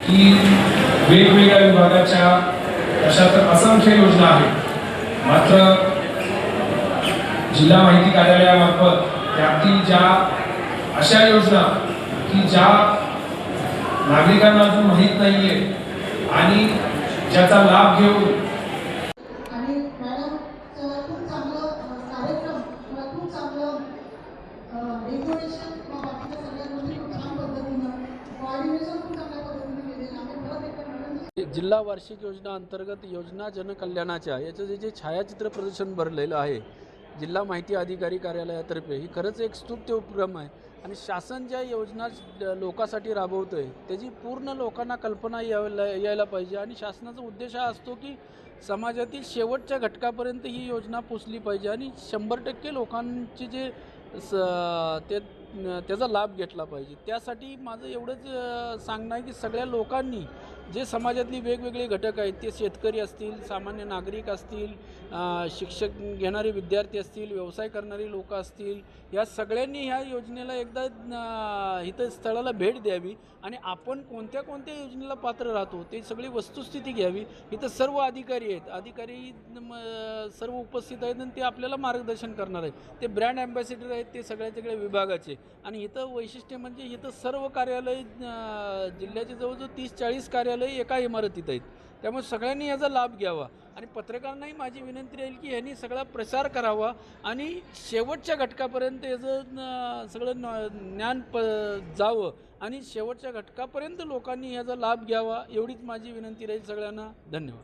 की वेगवेगळ्या विभागाच्या अशा तर असंख्य योजना आहेत, मात्र जिल्हा माहिती कार्यालयामार्फत त्यातील ज्या अशा योजना की ज्या नागरिकांना अजून माहीत नाहीये आणि ज्याचा लाभ घेऊन आणि मॅडम खूप चांगलं कार्यक्रम खूप चांगलं डेकोरेशन बाकीच्या सगळ्या गोष्टी खूप छान पद्धतीनं कोऑर्डिनेशन खूप चांगल्या पद्धतीने केलेलं आहे. परत एकदा मॅडम जिल्हा वार्षिक योजना अंतर्गत योजना जनकल्याणाच्या याचं जे छायाचित्र प्रदर्शन भरलेलं आहे जिल्हा माहिती अधिकारी कार्यालयातर्फे, ही खरंच एक स्तुत्य उपक्रम आहे. आणि शासन ज्या योजना लोकांसाठी राबवतं आहे त्याची पूर्ण लोकांना कल्पना यायला पाहिजे. आणि शासनाचा उद्देश हा असतो की समाजातील शेवटच्या घटकापर्यंत ही योजना पोचली पाहिजे आणि 100% लोकांची जे त्याचा लाभ घेतला पाहिजे. त्यासाठी माझं एवढंच सांगणं आहे की सगळ्या लोकांनी जे समाजातली वेगवेगळे घटक आहेत, ते शेतकरी असतील, सामान्य नागरिक असतील, शिक्षक घेणारे विद्यार्थी असतील, व्यवसाय करणारी लोक असतील, या सगळ्यांनी ह्या योजनेला एकदा इथं स्थळाला भेट द्यावी आणि आपण कोणत्या कोणत्या योजनेला पात्र राहतो ते सगळी वस्तुस्थिती घ्यावी. इथं सर्व अधिकारी आहेत, अधिकारी सर्व उपस्थित आहेत आणि ते आपल्याला मार्गदर्शन करणार आहेत. ते ब्रँड ॲम्बॅसिडर आहेत, ते सगळ्या विभागाचे. आणि इथं वैशिष्ट्य म्हणजे इथं सर्व कार्यालय जिल्ह्याचे जवळजवळ 30-40 कार्यालय एका इमारतीत आहेत. त्यामुळे सगळ्यांनी याचा लाभ घ्यावा. आणि पत्रकारांनाही माझी विनंती राहील की ह्यांनी सगळा प्रसार करावा आणि शेवटच्या घटकापर्यंत याचं सगळं ज्ञान जावं आणि शेवटच्या घटकापर्यंत लोकांनी याचा लाभ घ्यावा, एवढीच माझी विनंती राहील सगळ्यांना. धन्यवाद.